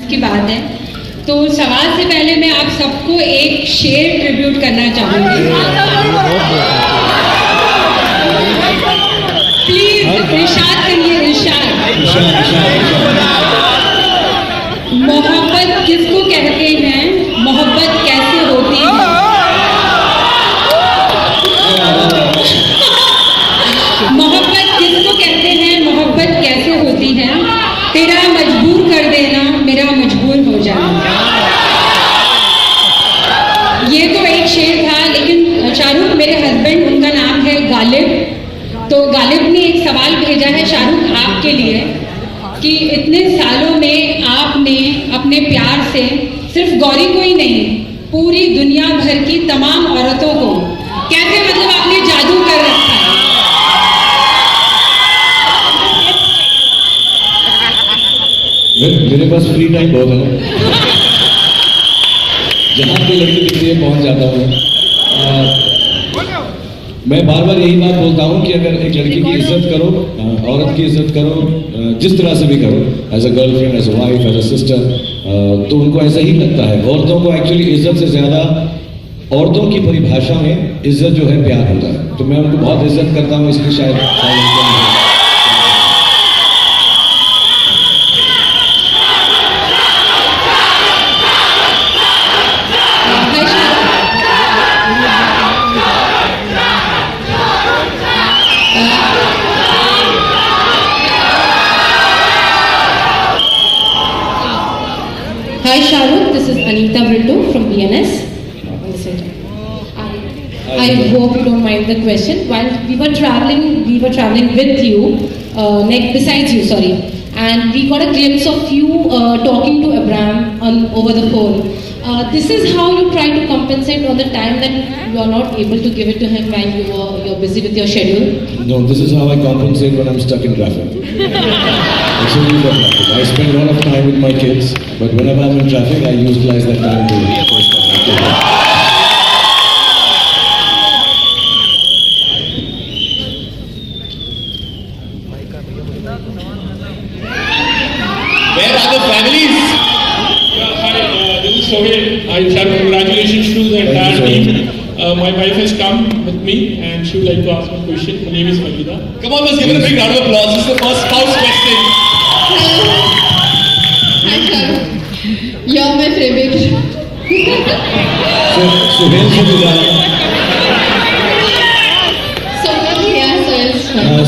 की बात है। तो सवाल से पहले मैं आप सबको एक शेर ट्रिब्यूट करना चाहूँगी। प्लीज इरशाद करिए, इरशाद। मोहब्बत किसको कहते हैं, मोहब्बत कैसे होती है? मोहब्बत किसको कहते हैं, मोहब्बत कैसे होती है? तेरा मजबूर कर देना, मेरा मजबूर हो जाना। ये तो एक शेर था, लेकिन शाहरुख मेरे हस्बैंड, उनका नाम है गालिब। तो गालिब ने एक सवाल भेजा है शाहरुख आपके लिए कि इतने सालों में आपने अपने प्यार से सिर्फ गौरी को ही नहीं, पूरी दुनिया भर की तमाम औरतों को कैसे मतलब आपने जादू कर रखा है। मेरे पास फ्री टाइम बहुत है, जहाँ कोई लड़की दिख रही है पहुँच जाता हूँ। मैं बार बार यही बात बोलता हूँ कि अगर एक लड़की की इज्जत करो, औरत की इज्जत करो, जिस तरह से भी करो, as a girlfriend, as a wife, as a sister, तो उनको ऐसा ही लगता है। औरतों को एक्चुअली इज्जत से ज़्यादा, औरतों की परिभाषा में इज्जत जो है प्यार होता है। तो मैं उनको बहुत इज्जत करता हूँ, इसलिए शायद Hi Shahrukh, this is Anita Britto from BNS. I hope you don't mind the question. While we were traveling with you, besides you, sorry, and we got a glimpse of you talking to Abraham over the phone. This is how you try to compensate on the time that you are not able to give it to him when you're busy with your schedule. No, this is how I compensate when I'm stuck in traffic. I spend a lot of time with my kids, but whenever I'm in traffic, I utilize that time to Where are the families? Hi, this is Sohail. Hi, Shahrukh. Congratulations to the entire team. My wife has come with me and she would like to ask me a question. Her name is Malida. Come on, let's give her a big round of applause. This is the first spouse question. Hello. Hi, Shahrukh. You're my favorite. Sohail से बुलाया।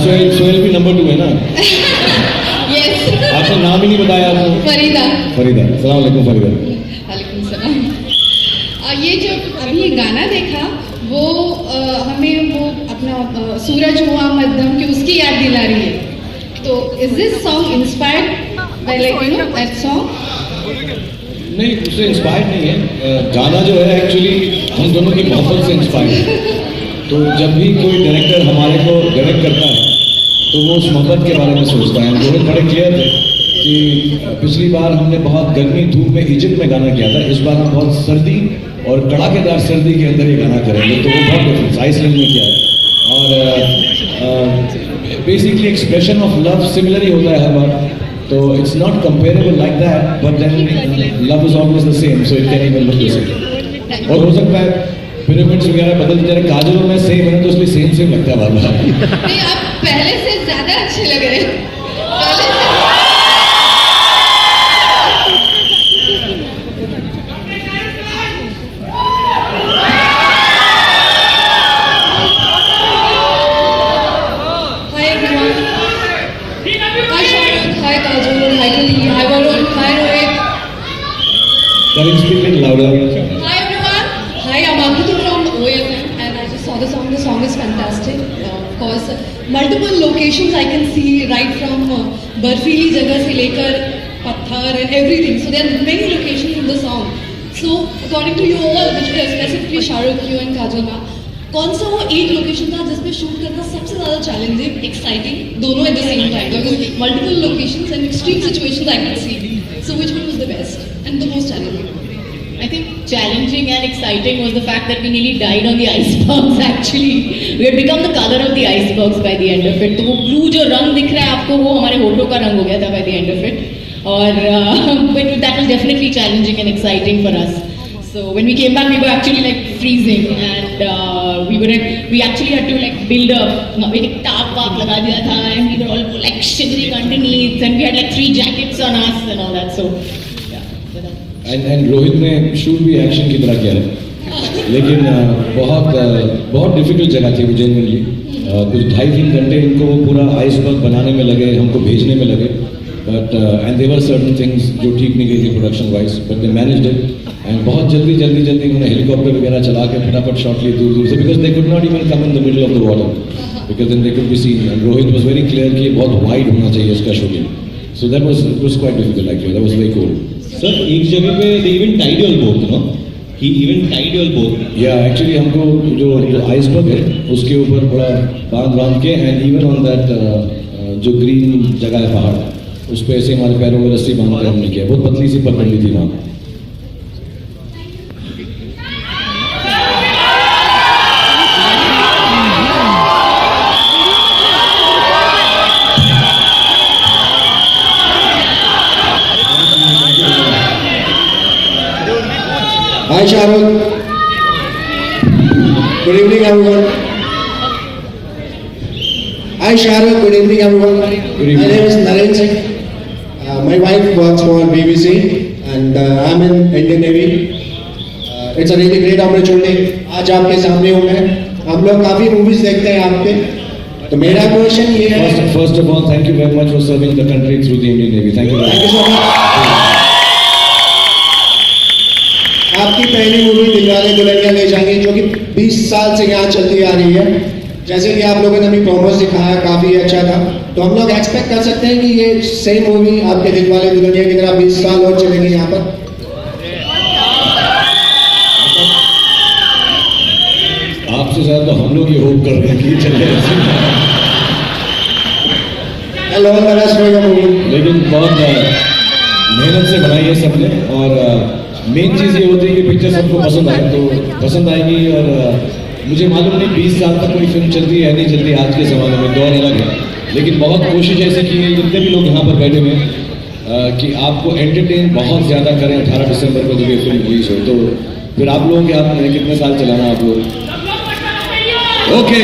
सोहेल भी number 2 है ना? Yes. आपका नाम ही नहीं बताया आपको। फरीदा। सलाम अलैकुम फरीदा। वालेकुम सलाम। ये जो अभी ये गाना देखा, वो हमें वो अपना सूरज हुआ मध्यम की उसकी याद दिला रही है। तो is this song inspired by like you know that song? नहीं, उससे इंस्पायर्ड नहीं है। गाना जो है एक्चुअली हम दोनों की मोहब्बत से इंस्पायर्ड है। तो जब भी कोई डायरेक्टर हमारे को डायरेक्ट करता है तो वो उस मोहब्बत के बारे में सोचता है। रोहित बड़े क्लियर थे कि पिछली बार हमने बहुत गर्मी धूप में इजिप्ट में गाना किया था, इस बार हम बहुत सर्दी और कड़ाकेदार सर्दी के अंदर ये गाना करेंगे। तो वो बहुत डिफरेंस आइसलैंड में किया है और basically expression of love similar ही होता है हर बार। तो it's not comparable like that, but then love is always the same, so it can even look the same. और हो सकता है पिरामिड्स वगैरह बदल जाए, काजल में सेम है तो इसलिए सेम लगता है बार बार। नहीं, आप पहले से ज्यादा अच्छे लग रहे हैं। Hi everyone. Hi Shahrukh. Hi Kajol. Hi Kali. Hi Varun. Hi Rohit. Can you speak it louder? Hi everyone. Hi, I'm Ankita from OFM and I just saw the song. The song is fantastic. Of course, multiple locations I can see right from बर्फीली जगह से लेकर पत्थर and everything. So there are many locations in the song. So according to you all, which is specifically Shahrukh, you and Kajol ma'am, कौन सा वो एक location था जिसमें शूट करना सबसे ज़्यादा चैलेंजिंग, एक्साइटिंग, दोनों at the same time? Because multiple locations and extreme situations I can see. So which one was the best and the most challenging? I think challenging and exciting was the fact that we nearly died on the icebergs actually. We had become the color of the icebergs by the end of it. तो वो blue जो रंग दिख रहा है आपको, वो हमारे होठों का रंग हो गया था by the end of it. or but that was definitely challenging and exciting for us. So when we came back, we were actually like freezing, and we actually had to like build up. We tarp laga diya tha, and we were all like shivering underneath, and we had like 3 jackets on us and all that. So yeah. And Rohit ने shoot भी action की तरह किया है, लेकिन बहुत difficult जगह थी वो जेन्युइनली। कुछ 2.5-3 घंटे इनको वो पूरा आइसबर्ग बनाने में लगे, हमको भेजने में लगे, but and there were certain things जो ठीक नहीं गई थी production wise, but they managed it. And बहुत जल्दी उन्होंने हेलीकॉप्टर वगैरह चला के फटाफट शॉट लिए दूर से, because they could not even come in the middle of the water, because then they could be seen. And Rohit was very clear कि बहुत वाइड होना चाहिए इसका shooting, so that was quite difficult actually, that was very cool. Sir एक जगह पे they even tied your boat, no he even tied your boat. या actually हमको जो आइसबर्ग है उसके ऊपर बड़ा बांध के, एंड इवन ऑन दैट जो ग्रीन जगह है पहाड़, उस पर ऐसे हमारे पैरों में रस्सी बांध कर हमने किया, बहुत पतली सी पकड़ ली थी वहाँ। Hi Shahrukh. Good evening everyone. Hi Shahrukh, good evening everyone. Good evening. My name is Naren Singh. My wife works for BBC and I'm in Indian Navy. It's a really great opportunity. आज आपके सामने हूँ मैं। हम लोग काफ़ी movies देखते हैं आप पे, तो मेरा क्वेश्चन ये है। First of all, thank you very much for serving the country through the Indian Navy. Thank you very much. so much. आपकी पहली मूवी दिलवाले दुल्हनिया ले जाएंगे, जो कि 20 साल से यहाँ चलती आ रही है, जैसे कि आप लोगों ने अभी प्रोमोस दिखाया काफ़ी अच्छा था, तो हम लोग एक्सपेक्ट कर सकते हैं कि ये सेम मूवी आपके दिलवाले दुल्हनिया की तरह 20 साल और चलेगी यहाँ पर? आपसे ज़्यादा तो हम लोग ये होप कर रहे हैं कि चले, लेकिन बहुत मेहनत से बनाई है सबने, और मेन चीज़ ये होती है कि पिक्चर सबको पसंद आए, तो पसंद आएगी। और मुझे मालूम नहीं 20 साल तक कोई फिल्म चलती है नहीं चलती, आज के ज़माने में दौर अलग है, लेकिन बहुत कोशिश ऐसे की है जितने भी लोग यहाँ पर बैठे हुए हैं कि आपको एंटरटेन बहुत ज़्यादा करें। 18 दिसंबर को जब ये फिल्म रिलीज हो, तो फिर आप लोगों के हाथ में कितने साल चलाना आप लोग। ओके,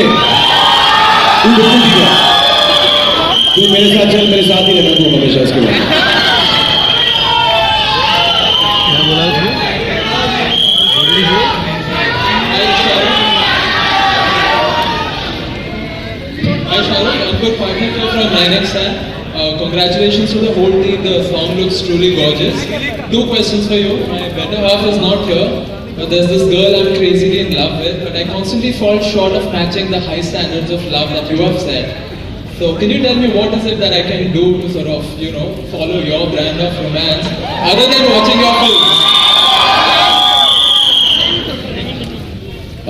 तू मेरे साथ चल, मेरे साथ ही रहना तू हमेशा इसके बाद। Hi Shahrukh, Ankur Pathak here from 9XN. Congratulations to the whole team, the song looks truly gorgeous. 2 questions for you. My better half is not here, but there's this girl I'm crazily in love with, but I constantly fall short of matching the high standards of love that you have set. So can you tell me what is it that I can do to sort of, follow your brand of romance other than watching your films?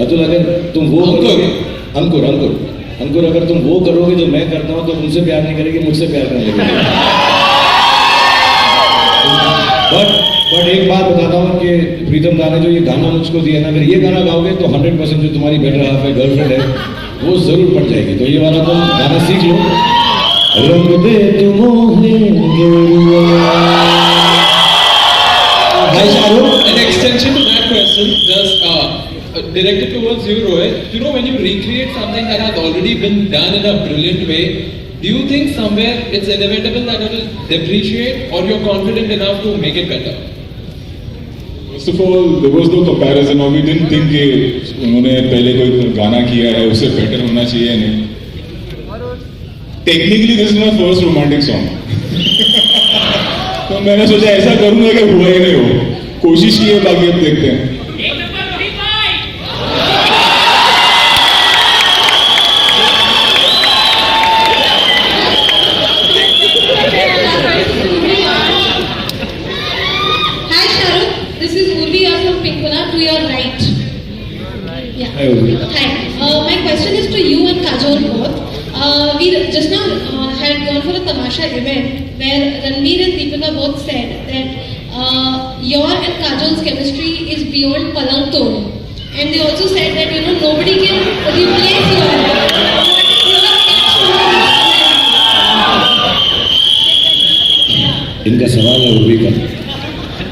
Atul, अगर तुम वो अंकुर अगर तुम वो करोगे जो मैं करता हूँ, तो मुझसे प्यार नहीं करेगी, मुझसे प्यार करने लगेगी। बट एक बात बताता हूँ कि प्रीतम दा ने जो ये गाना मुझको दिया ना, अगर ये गाना गाओगे तो 100% जो तुम्हारी बेटर हाफ है, गर्लफ्रेंड है, वो जरूर पड़ जाएगी। तो ये वाला तुम गाना सीख लो। रंग दे Hi Shahrukh, an extension to that question, just directed towards you, Rohit. When you recreate something that has already been done in a brilliant way, do you think somewhere it's inevitable that it will depreciate, or you're confident enough to make it better? First of all, there was no comparison, or we didn't think कि उन्होंने पहले कोई गाना किया है उससे better होना चाहिए नहीं। Technically, this is my first romantic song. तो मैंने सोचा ऐसा करूंगा कि हुआ ही नहीं हो, कोशिश की है, बाकी अब देखते हैं। Hi Shahrukh, this is Urvi from Pinkula, to your right. Yeah. Hi, Urvi. Hi. My question is to you and Kajol both. We just now had gone for a Tamasha event where Ranveer and Deepika both said that your and Kajol's chemistry is beyond palang tone, and they also said that nobody can replace your. इनका सवाल है उर्वी का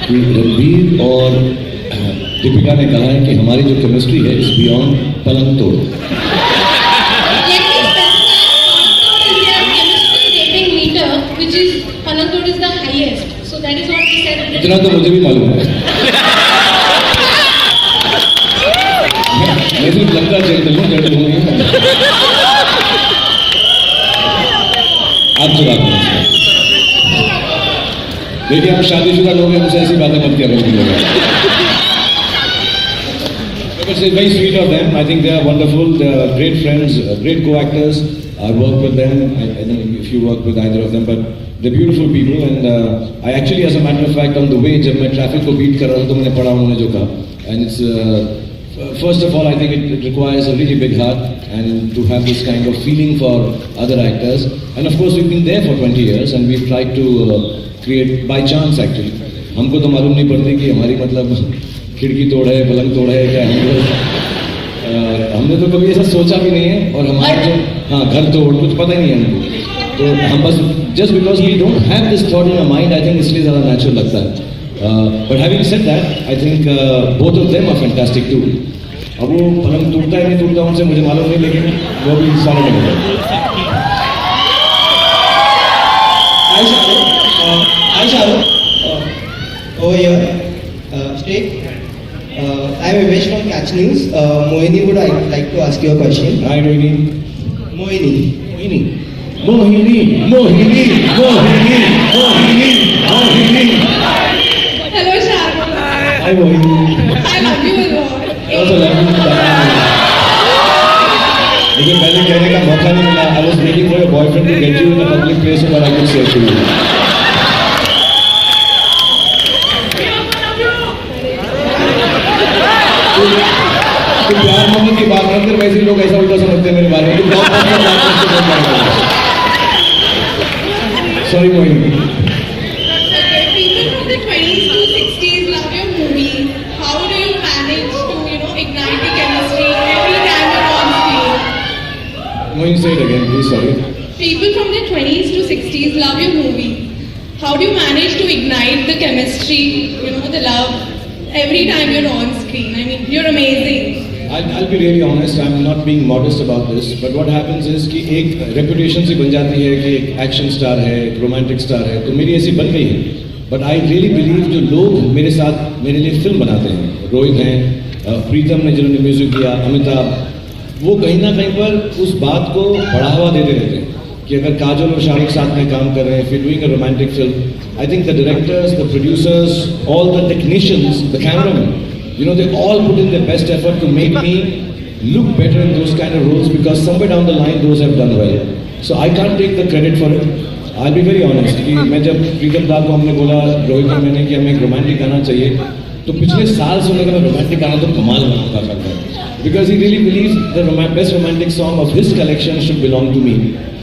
कि रणबीर और दीपिका ने कहा है कि हमारी जो केमिस्ट्री है इज बियॉन्ड पलंग तोड़। Let me specify, Palantur is their chemistry rating meter, which is Palantur is the highest. So that is what we said. इतना तो मुझे भी मालूम है। मैं सिर्फ लंका चैनल हूँ, जड़ हूँ नहीं। आप जवाब दीजिए। देखिए आप शादीशुदा लोग हैं, मुझसे ऐसी बातें मत करें। It's very sweet of them. I think they are wonderful. They are great friends, great co-actors. I work with them. I don't know if you work with either of them, but they're beautiful people. And I actually, as a matter of fact, on the way, जब मैं traffic को beat कर रहा था, तो मैंने पढ़ा उन्होंने जो कहा. And it's first of all, I think it requires a really big heart and to have this kind of feeling for other actors. And of course, we've been there for 20 years, and we've tried to create by chance actually. हमको तो मालूम नहीं पड़ती कि हमारी मतलब खिड़की तोड़ है, पलंग तोड़ है क्या। हमने तो कभी ऐसा सोचा भी नहीं है। और हमारा जो घर तोड़ कुछ पता ही नहीं है हमको। तो हम बस just because we don't have this thought in our mind, I think इसलिए ज़्यादा नेचुरल लगता है। But having said that, I think both of them are fantastic too. अब वो पलंग टूटता है नहीं टूटता उनसे मुझे मालूम नहीं, लेकिन वो भी सारे में Hi Shahrukh, over here, stay. I am Vivesh from Catch News. Mohini would like to ask you a question. Hi Mohini. Mohini. Mohini. Mohini. Mohini. Mohini. Mohini. Mohini. Hello, Shahrukh. Hi Mohini. I love you a lot. Also love you. मुझे पहले कहने का मौका नहीं मिला। I was waiting for your boyfriend to get you in a public place so that I could say it to you. तो प्यार मोहब्बत की बात करते वैसे लोग ऐसा उल्टा समझते हैं मेरे बारे में। Sorry Mohini. People from the 20s to 60s love your movie. How do you manage to, ignite the chemistry every time you're on screen? Mohini say it again please, sorry. People from the 20s to 60s love your movie. How do you manage to ignite the chemistry, the love every time you're on screen? I mean, you're amazing. I'll be really honest, I'm not being modest about this, but what happens is कि एक reputation सी बन जाती है कि एक action star है, एक romantic star है, तो मेरी ऐसी बन गई है। But I really believe जो लोग मेरे साथ मेरे लिए फिल्म बनाते हैं, रोहित हैं, प्रीतम ने जिन्होंने म्यूजिक दिया, अमिताभ, वो कहीं ना कहीं पर उस बात को बढ़ावा देते रहते हैं कि अगर काजोल और शाहरुख साथ में काम कर रहे हैं, if you're doing a romantic film, I think the directors, the producers, all the technicians, the cameramen, they all put in their best effort to make me look better in those kind of roles because somewhere down the line those have done well. So I can't take the credit for it. I'll be very honest कि मैं जब प्रीतम दा को हमने बोला रोहित और मैंने कि हमें एक रोमांटिक गाना चाहिए, तो पिछले साल से उन्होंने कहा रोमांटिक गाना तो कमाल बनाऊंगा करता है because he really believes the best romantic song of his collection should belong to me.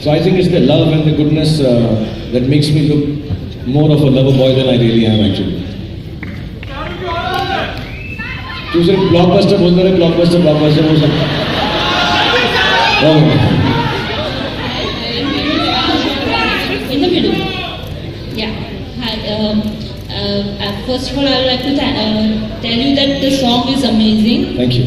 So I think it's the love and the goodness that makes me look more of a lover boy than I really am actually. तू सिर्फ blockbuster बोलते रहे, blockbuster बोल सकता। In the middle. Yeah. Hi. First of all, I would like to tell you that the song is amazing. Thank you.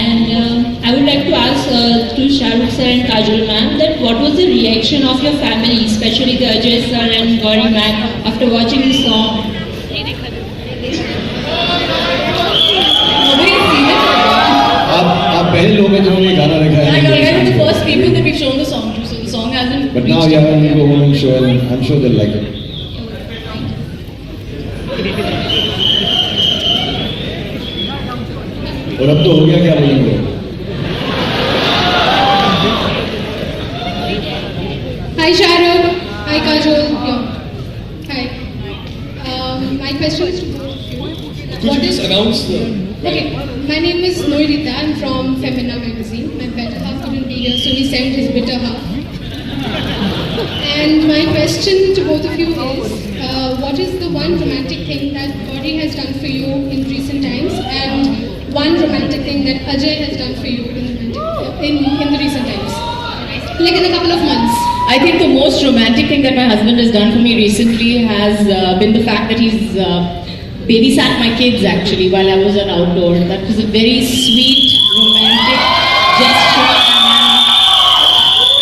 And I would like to ask to Shah Rukh sir and Kajol ma'am that what was the reaction of your family, especially the Ajay sir and Gauri ma'am, after watching the song? आप पहले लोग हैं जिन्होंने ये गाना देखा है। You guys are the first people that we've shown the song to, so the song hasn't. But now you have to go home and show them. I'm sure they'll like it. और अब तो हो गया क्या बोलेंगे? Hi Shahrukh. Hi Kajol. Hi. My question is to both of you. Could you just announce the... Okay, my name is Noirita. I'm from Femina magazine. My better half couldn't be here, so he sent his bitter half. And my question to both of you is, what is the one romantic thing that Gauri has done for you in recent times, and one romantic thing that Ajay has done for you in the recent times, like in a couple of months? I think the most romantic thing that my husband has done for me recently has been the fact that he's babysat my kids actually while I was an outdoor. That was a very sweet, romantic gesture.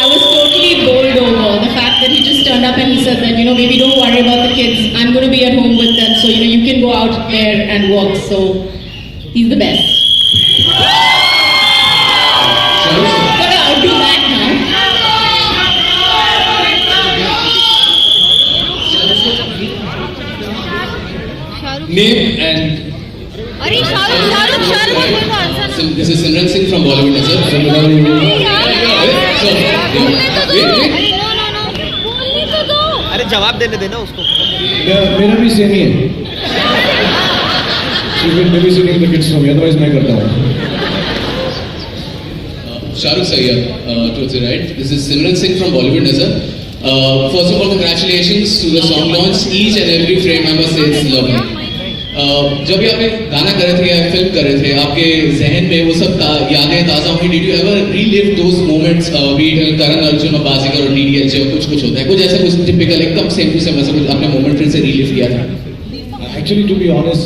I was totally bowled over. The fact that he just turned up and he said that, baby, don't worry about the kids. I'm going to be at home with them. So, you can go out there and work. So, he's the best. Gotta outdo that now. Name and अरे Shahrukh this is Simran Singh from Bollywood. Sir. अरे जवाब देने देना उसको मेरा भी same ही है मेरी seating the kids from otherwise मैं करता हूँ Shahrukh Sayyar, towards the right. This is Simran Singh from Bollywood, sir. First of all, congratulations to the song launch. Each and every frame, I must say, it's lovely. जब भी आपने गाना कर रहे थे या फिल्म कर रहे थे, आपके जहन में वो सब यादें ताज़ा हुई. Did you ever relive those moments? Be it Karan Arjun और बाजीगर और DDLJ और कुछ होता है. कुछ ऐसा कुछ टिपिकल एकदम सेम टू सेम ऐसा कुछ आपने मोमेंट फिर से रिलीव किया था? एक्चुअली टू बी ऑनेस्ट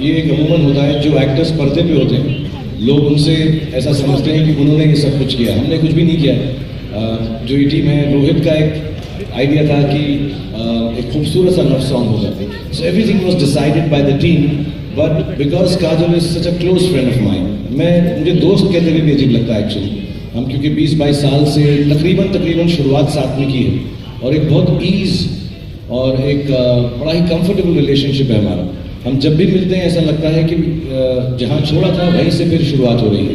ये एक अमूमन होता है जो एक्टर्स पर्दे पे होते हैं लोग उनसे ऐसा समझते हैं कि उन्होंने ये सब कुछ किया. हमने कुछ भी नहीं किया. जो ये टीम है रोहित का एक आइडिया था कि एक खूबसूरत सा लव सॉन्ग होगा. So everything was decided by the team but because Kajal is such a close friend of mind. मुझे दोस्त कहते हुए भी अजीब लगता है एक्चुअली. हम क्योंकि 20-22 साल से तकरीबन शुरुआत साथ में की है और एक बहुत ईज और एक बड़ा ही कंफर्टेबल रिलेशनशिप है हमारा. हम जब भी मिलते हैं ऐसा लगता है कि जहाँ छोड़ा था वहीं से फिर शुरुआत हो रही है.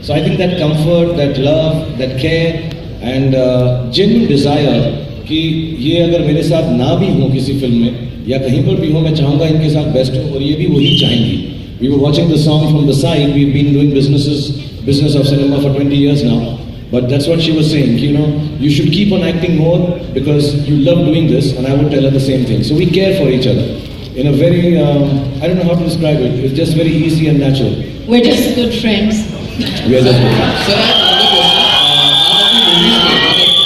So I think that comfort, that love, that care and genuine desire कि ये अगर मेरे साथ ना भी हो किसी फिल्म में या कहीं पर भी हो, मैं चाहूँगा इनके साथ बेस्ट हो और ये भी वही चाहेंगी. We were watching the song from the side. We been doing business of cinema for 20 years now. But that's what she was saying, you should keep on acting more because you love doing this, and I would tell her the same thing. So we care for each other in a very, I don't know how to describe it, it's just very easy and natural. We're just good friends. We are just good friends. Sir, आप अपनी movies में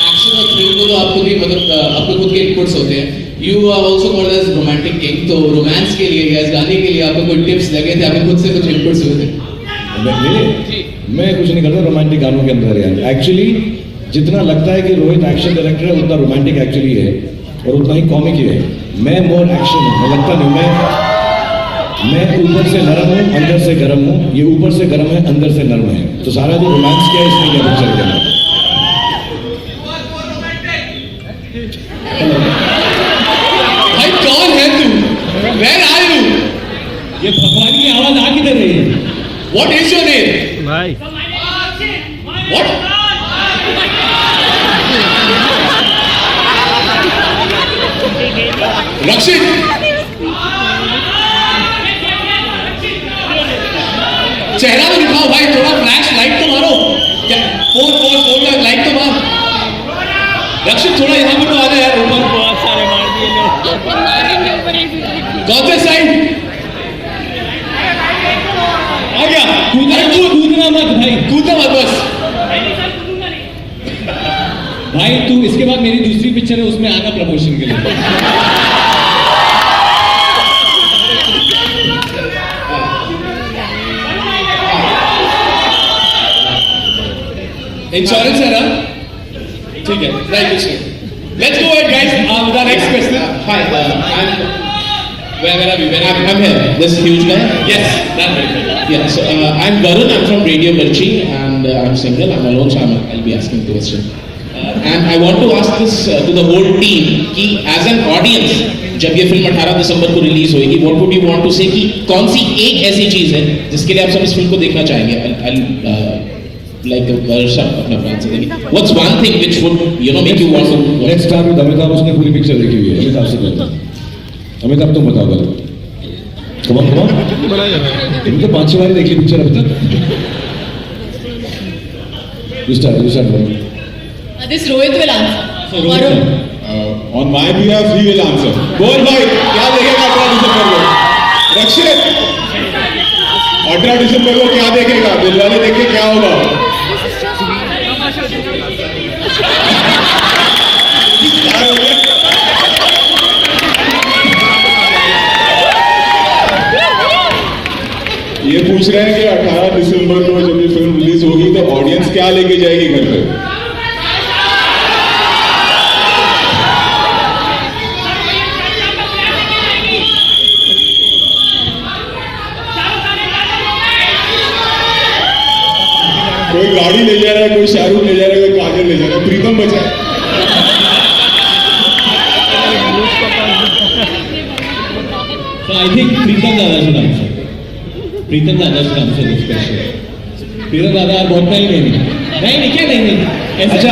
action और thrill को तो आपको भी आपको खुद के इनपुट्स होते हैं. You are also called as romantic king. तो रोमांस के लिए या इस गाने के लिए आपको कोई टिप्स लगे थे? आपके खुद से कुछ इनपुट्स हुए थे? मैं कुछ नहीं करता रोमांटिक गानों के अंदर यार. एक्चुअली जितना लगता है कि रोहित एक्शन डायरेक्टर है उतना रोमांटिक एक्चुअली है और उतना ही कॉमिक ही है. मैं मोर एक्शन हूँ. मैं लगता नहीं मैं ऊपर से नरम हूँ अंदर से गर्म हूँ. ये ऊपर से गर्म है अंदर से नरम है. तो सारा जो रोमांस किया इसने क्या पिक्चर के अंदर. भाई कौन है तू? Where are you? ये भगवान की आवाज आ किधर रही है? What is your name? भाई What? Rakshit. चेहरा तो दिखाओ भाई. थोड़ा फ्लैश लाइट तो मारो. क्या फोन लाइट तो मार. रक्षित थोड़ा यहाँ पर तो आ जाए यार. ऊपर बहुत सारे मार दिए लोग कौन से साइड आ गया? कूदना मत भाई, कूदना मत बस. भाई तू इसके बाद मेरी दूसरी पिक्चर है उसमें आना प्रमोशन के लिए. इंश्योरेंस है ना? ठीक है. Right. Let's go ahead guys with our next question. Hi, where are we? I'm here. This huge guy? Yes, that way. Yeah, so I'm Varun, I'm from Radio Mirchi and I'm single, I'm alone, so I'll be asking the question. And I want to ask this to the whole team कि as an audience जब ये film 18 दिसंबर को release होगी, what would you want to say कि कौन सी एक ऐसी चीज़ है जिसके लिए आप सब इस फिल्म को देखना चाहेंगे? Like a version अपना plan से देंगे. What's one thing which would make you want to? Let's start with Amitabh. उसने पूरी पिक्चर देखी हुई है. अमिताभ से पहले अमिताभ तुम बताओ पहले. Come on. तुम तो 5-6 बार देख ली पिक्चर अभी तक. You start. This Rohit will answer. Varun. On my behalf, he will answer. बोल भाई क्या देखेगा 18 दिसंबर को? रक्षित 18 दिसंबर को क्या देखेगा? दिलवाले देख के क्या होगा? ये पूछ रहे हैं कि 18 दिसंबर को जब ये फिल्म रिलीज होगी तो ऑडियंस क्या लेके जाएगी घर पे? कोई गाड़ी ले जा रहा है, कोई शाहरुख ले जा रहा है, कोई काजल ले जा रहा है, प्रीतम बचा है। So I think Pritam Dada should answer. Pritam Dada should answer this question. Pritam Dada बहुत टाइम नहीं क्या नहीं अच्छा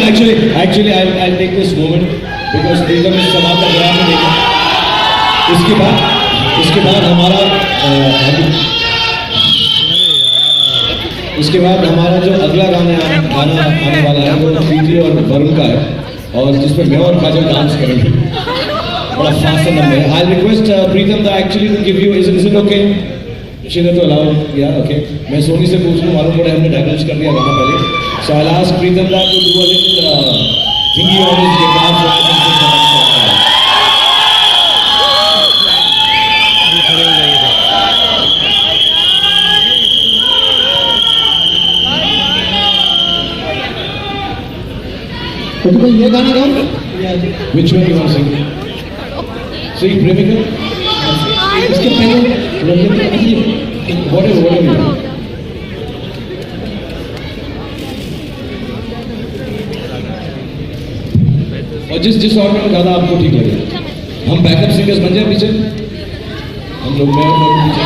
actually I'll take this moment because प्रीतम इस सवाल का जवाब नहीं देगा। इसके बाद हमारा जो अगला गाना आने वाला है वो प्रीति और वरुण का है और जिसमें मैं और काजल डांस करेंगे। बड़ा फास्ट नंबर है। आई request Pritam da actually to give you is it okay? Sheela तो अलाउ या ओके। मैं सोनी से पूछ लूँ, मालूम पड़ा हमने डायरेक्ट कर दिया गाना पहले। सो आई ask Pritam da to do a little thingy on his guitar. तो भाई ये गाना गाओ। Which one you want to sing? Sing Premika? इसके पहले whatever. और जिस ऑर्डर में गाना आपको ठीक लगे। हम बैकअप सिंगर्स बन जाए पीछे, हम लोग मैं पीछे।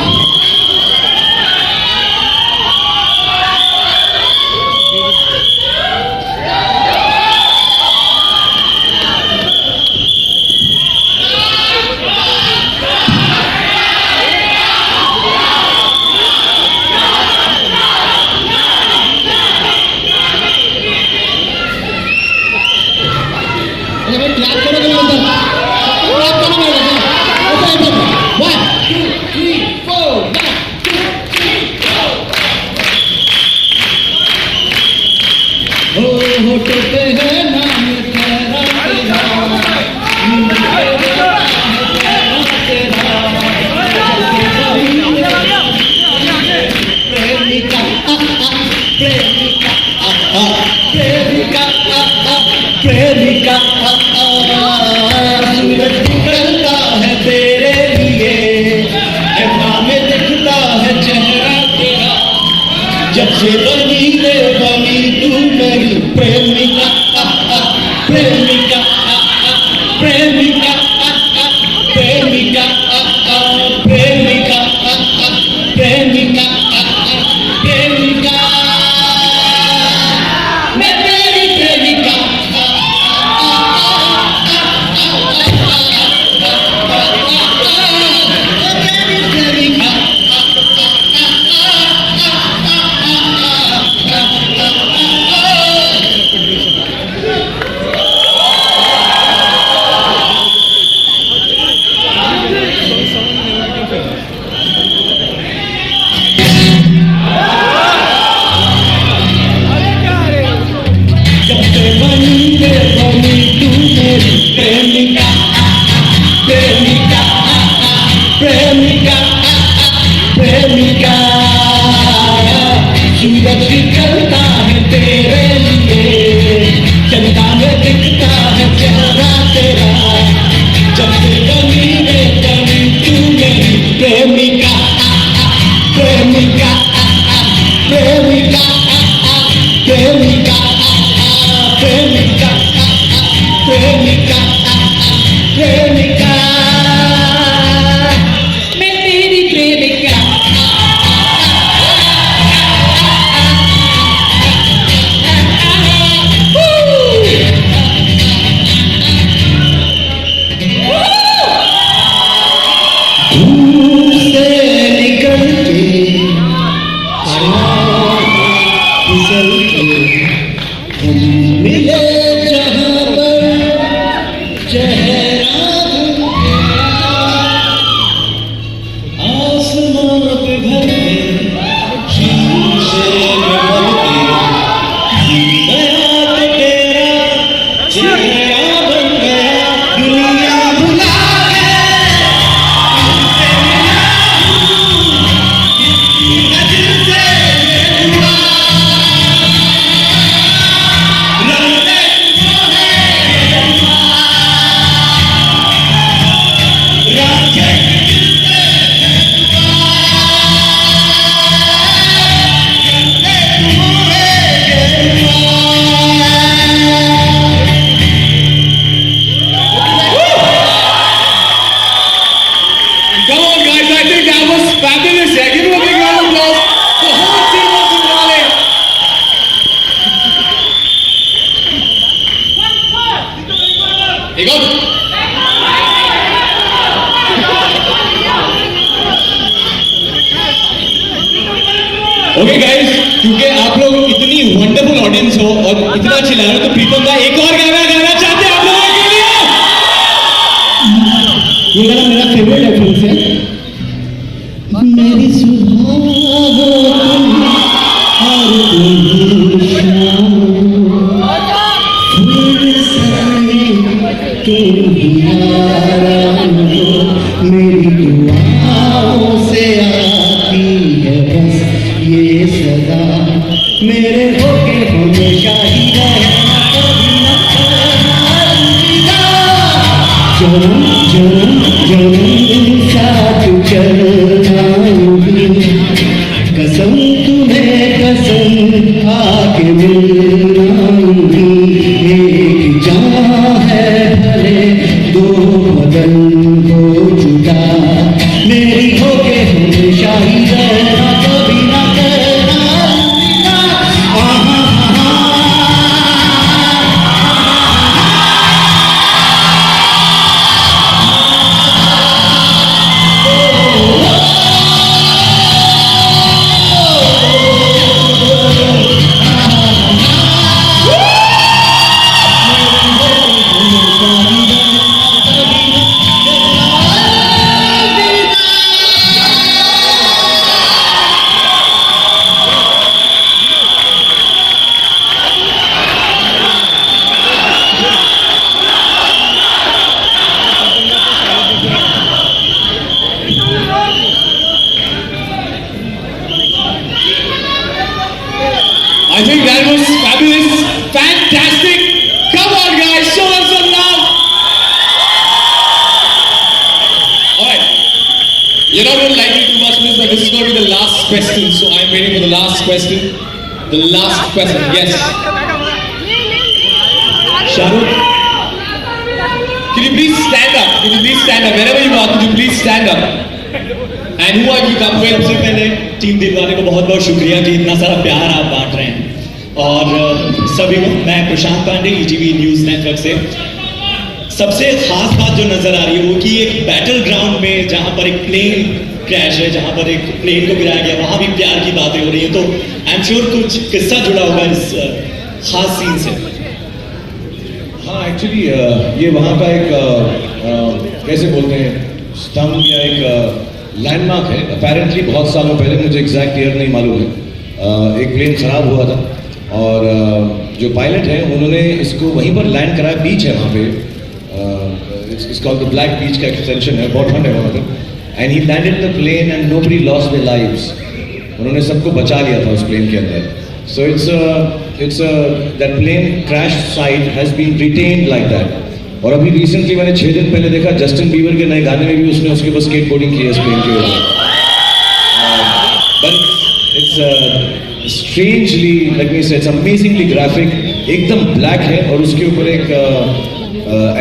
ओके गाइस, क्योंकि आप लोग इतनी वंडरफुल ऑडियंस हो और इतना चिल्ला रहे हो, तो प्रीतम का एक और गाना गाना चाहते हैं आप लोगों के लिए। ये गाना मेरा फेवरेट है फिल्म से। मेरी सुबह हो तुम और तुम शाम, फूल सारे तुम याराम हो, मेरी दुआओं से आती है बस ये सदा, मेरे होके हमेशा ही रहना, कभी न करना अलविदा। जन्म जन्म जन्म साथ चलना यूं, कसम तुम्हें कसम आके मिलना यूं, एक जान है भले दो बदन हो जुदा, मेरी होके हमेशा ही रहना, कभी ना करना अलविदा। आहा I think that was fabulous, fantastic. Come on, guys, show them some love. All right, you're not going to like it too much, miss, but this is going to be the last question. So I'm waiting for the last question. The last question, yes. Shahrukh, can you please stand up? Can you please stand up? Wherever you are, could you please stand up? And who have you come with? सबसे पहले team दिलवाने को बहुत बहुत शुक्रिया कि इतना सारा प्यार आप बांट रहे हैं। और सभी को, मैं प्रशांत पांडे, ईटीवी न्यूज़ नेटवर्क से। सबसे खास बात जो नज़र आ रही है वो कि एक बैटल ग्राउंड में जहाँ पर एक प्लेन क्रैश है, जहाँ पर एक प्लेन को गिराया गया, वहाँ भी प्यार की बातें हो रही हैं। तो आई एम श्योर कुछ किस्सा जुड़ा होगा इस खास सीन से। हाँ, एक्चुअली ये वहाँ का एक कैसे बोलते हैं, स्तंभ या एक लैंडमार्क है। अपेरेंटली बहुत सालों पहले, मुझे एग्जैक्ट ईयर नहीं मालूम है, एक प्लेन खराब हुआ था और जो पायलट है उन्होंने इसको वहीं पर लैंड कराया। बीच है वहाँ पे, it's called the black beach का एक्सटेंशन है, बॉटलैंड है वहाँ पे। And he landed the plane and nobody lost their lives. उन्होंने सबको बचा लिया था उस प्लेन के अंदर। So it's that plane crash site has been retained like that. और अभी रिसेंटली मैंने 6 दिन पहले देखा, जस्टिन बीबर के नए गाने में भी उसने उसके ऊपर स्केट बोर्डिंग की है इस प्लेन के ऊपर। But it's strangely, let me say, it's amazingly graphic. एकदम ब्लैक है और उसके ऊपर एक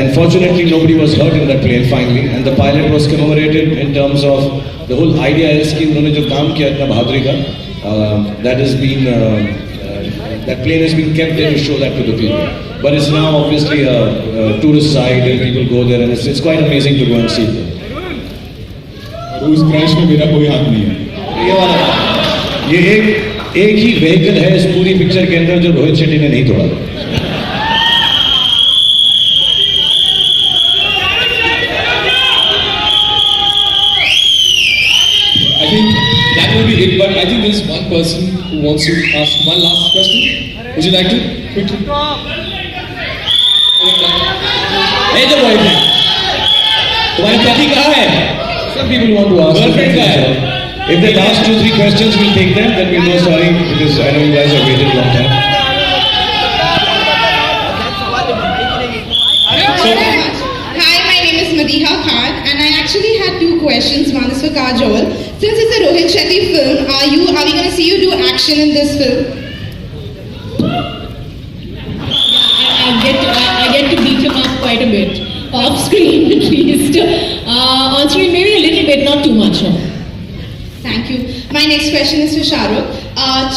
unfortunately nobody was hurt in that plane finally, and the pilot was commemorated in terms of the whole idea is कि उन्होंने जो काम किया इतना बहादुरी का, that has been that plane has been kept there to show that to the people. But it's now obviously a tourist site and people go there and it's quite amazing to go and see them. उस crash में मेरा कोई हाथ नहीं है। ये वाला, ये एक ही व्हीकल है इस पूरी पिक्चर के अंदर जो रोहित शेट्टी ने नहीं तोड़ा। I think that will be it, but I think there is one person who wants to ask one last question. Would you like to quickly? Hey, the boyfriend, तुम्हारी पति कहाँ है? Some people want to ask. Girlfriend कहाँ है? If the last 2-3 questions we'll take them, then we'll know sorry because I know you guys have waited a long time. Hi, my name is Madiha Khan and I actually had 2 questions. One is for Kajol. Since it's a Rohit Shetty film, are we going to see you do action in this film? I get to beat him up quite a bit. Off screen at least. On screen maybe a little bit, not too much. No. Thank you. My next question is for Shahrukh.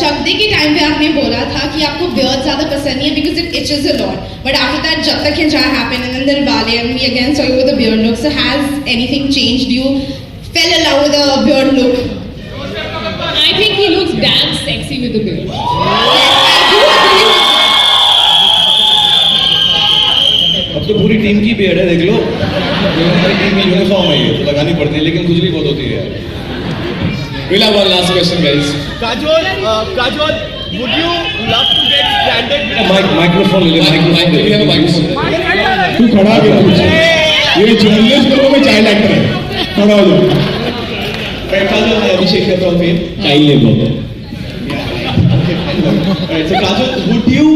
चक दे के time पे आपने बोला था कि आपको beard ज़्यादा पसंद नहीं है because it itches a lot. But after that, जब तक ये जहाँ happened and then Dilwale and we again saw you with a beard look. So has anything changed? You fell in love with a beard look? I think he looks damn sexy. the beard. अब तो पूरी team की beard है, देख लो। हमारी team में uniform है ये, तो लगानी पड़ती है, लेकिन खुजली बहुत होती है। We'll have one last question, guys. Kajol, would you love to get branded with microphone ले ले, माइक्रोफोन। तू खड़ा हो गया कुछ? ये जर्नलिस्ट लोगों में चाइल्ड एक्टर है, खड़ा हो जाओ। Kajol, hi, Abhishek here from Fame. Child labour. Alright, so Kajol, would you,